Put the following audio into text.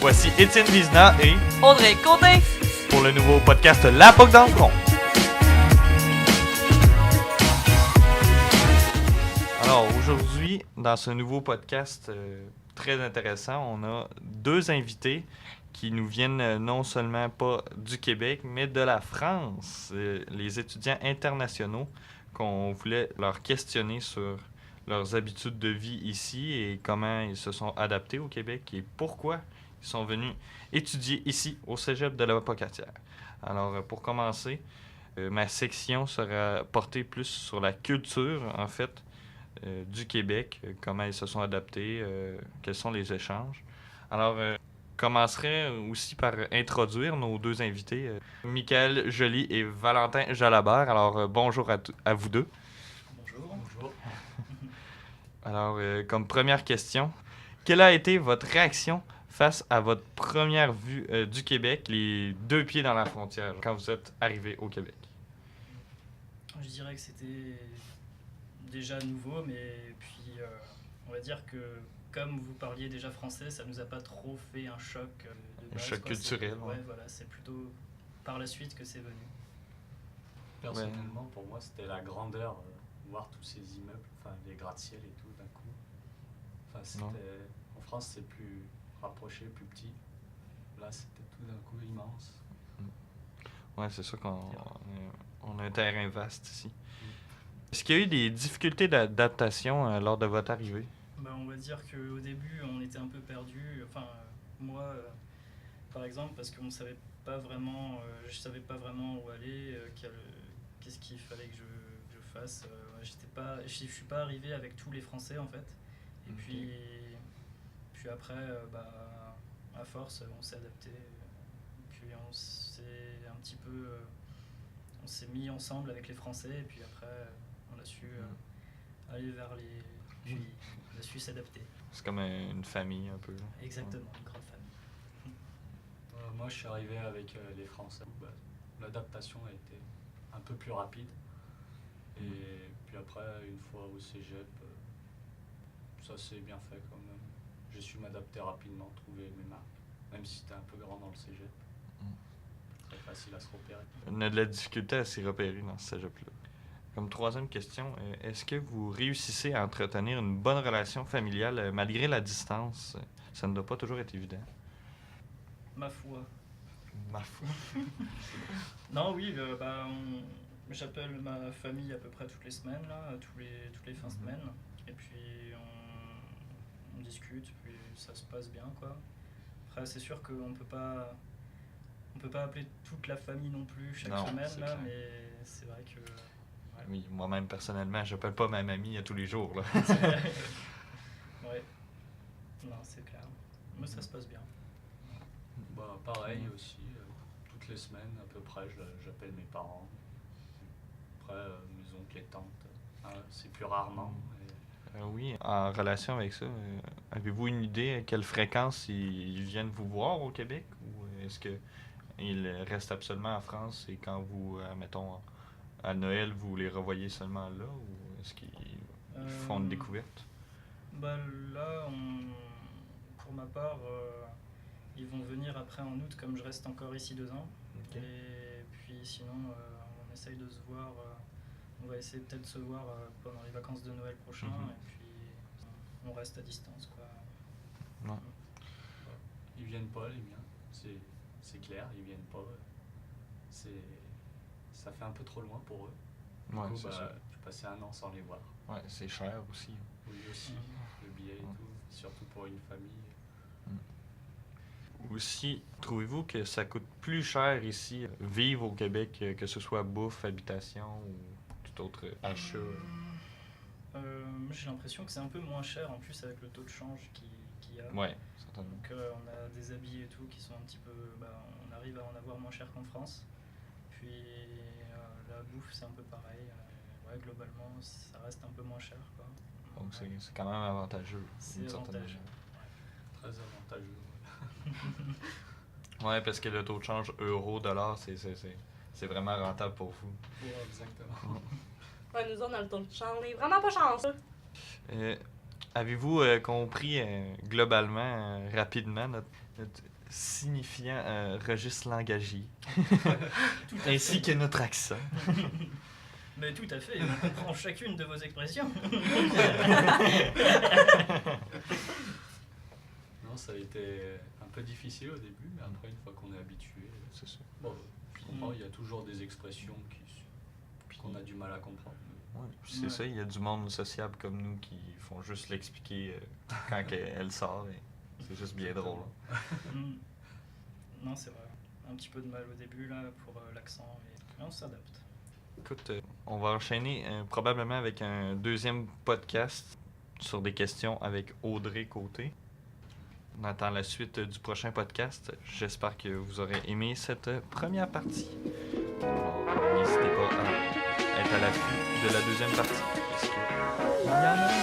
Voici Étienne Vizina et Audrey Côté pour le nouveau podcast La POC dans le front. Alors aujourd'hui, dans ce nouveau podcast très intéressant, on a deux invités qui nous viennent non seulement pas du Québec, mais de la France. Les étudiants internationaux qu'on voulait leur questionner sur leurs habitudes de vie ici et comment ils se sont adaptés au Québec et pourquoi ils sont venus étudier ici au Cégep de la Pocatière. Alors, pour commencer, ma section sera portée plus sur la culture, en fait, du Québec, comment ils se sont adaptés, quels sont les échanges. Alors, je commencerai aussi par introduire nos deux invités, Michael Joly et Valentin Jalabert. Alors, bonjour à vous deux. Bonjour. Alors, comme première question, quelle a été votre réaction face à votre première vue du Québec, les deux pieds dans la frontière, quand vous êtes arrivé au Québec? Je dirais que c'était déjà nouveau, mais puis on va dire que comme vous parliez déjà français, ça nous a pas trop fait un choc de base. Un choc culturel. Ouais, voilà, c'est plutôt par la suite que c'est venu. Personnellement, pour moi, c'était la grandeur, voir tous ces immeubles, enfin les gratte-ciel et tout d'un coup. Enfin, en France, c'est plus rapproché, plus petit. Là, c'était tout d'un coup immense. Ouais, c'est sûr qu'on a un terrain vaste ici. Est-ce qu'il y a eu des difficultés d'adaptation lors de votre arrivée? On va dire qu'au début, on était un peu perdu. Enfin, moi, par exemple, parce qu'on savait pas vraiment, je savais pas vraiment où aller, qu'est-ce qu'il fallait que je fasse. Je suis pas arrivé avec tous les Français en fait. Et puis après, à force, on s'est adapté. Puis on s'est mis ensemble avec les Français. Et puis après, on a su aller vers les. Puis on a su s'adapter. C'est comme une famille un peu. Exactement, une grande famille. Moi, je suis arrivé avec les Français. L'adaptation a été un peu plus rapide. Et puis après, une fois au cégep, ça s'est bien fait quand même. J'ai su m'adapter rapidement, trouver mes marques. Même si c'était un peu grand dans le cégep. Très facile à se repérer. On a de la difficulté à s'y repérer dans ce cégep-là. Comme troisième question, est-ce que vous réussissez à entretenir une bonne relation familiale malgré la distance? Ça ne doit pas toujours être évident. Ma foi. Ma foi. Non, oui, j'appelle ma famille à peu près toutes les semaines, là, toutes les fins de semaine. Et puis on discute, puis ça se passe bien, quoi. Après, c'est sûr qu'on peut pas appeler toute la famille non plus chaque semaine, là, clair. Mais c'est vrai que... Ouais. Oui, moi-même, personnellement, j'appelle pas ma mamie à tous les jours, là. Ouais. Non, c'est clair. Mais ça se passe bien. Pareil aussi, toutes les semaines à peu près, j'appelle mes parents. Après, mes oncles et tantes, c'est plus rarement. Oui, en relation avec ça, avez-vous une idée à quelle fréquence ils viennent vous voir au Québec? Ou est-ce qu'ils restent absolument en France et quand vous, mettons, à Noël, vous les revoyez seulement là? Ou est-ce qu'ils font une découverte? Là, pour ma part, ils vont venir après en août, comme je reste encore ici 2 ans. Okay. Et puis sinon, on essaye de se voir. On va essayer peut-être de se voir pendant les vacances de Noël prochain. Et puis on reste à distance, quoi. Ouais. Ils viennent pas, les miens. C'est clair, ils viennent pas. Ça fait un peu trop loin pour eux. Du coup, je passais 1 an sans les voir. Ouais, c'est cher aussi. Oui, aussi. Le billet et tout. Surtout pour une famille. Aussi, trouvez-vous que ça coûte plus cher ici, vivre au Québec, que ce soit bouffe, habitation ou tout autre achat? J'ai l'impression que c'est un peu moins cher en plus avec le taux de change qu'il y a. Ouais, certainement. Donc on a des habits et tout qui sont un petit peu... on arrive à en avoir moins cher qu'en France. Puis la bouffe c'est un peu pareil. Globalement ça reste un peu moins cher, quoi. Donc c'est quand même avantageux. C'est avantageux. Très avantageux. Ouais, parce que le taux de change euro-dollar, c'est vraiment rentable pour vous. Ouais, exactement. Ouais, nous, on a le taux de change. On est vraiment pas chanceux. Avez-vous compris globalement, rapidement, notre signifiant registre langagier, Tout à ainsi fait. que notre accent. Mais tout à fait, on comprend chacune de vos expressions. Non, ça a été un peu difficile au début, mais après, une fois qu'on est habitué, C'est ça. bon, finalement, il y a toujours des expressions qu'on a du mal à comprendre. Ouais, puis c'est Ouais. ça, il y a du monde sociable comme nous qui font juste l'expliquer quand elle sort. Et c'est juste bien drôle. Mm. Non, c'est vrai. Un petit peu de mal au début là pour l'accent, mais on s'adapte. Écoute, on va enchaîner probablement avec un deuxième podcast sur des questions avec Audrey Côté. On attend la suite du prochain podcast. J'espère que vous aurez aimé cette première partie. Alors, n'hésitez pas à être à l'affût de la deuxième partie, parce qu'il y en a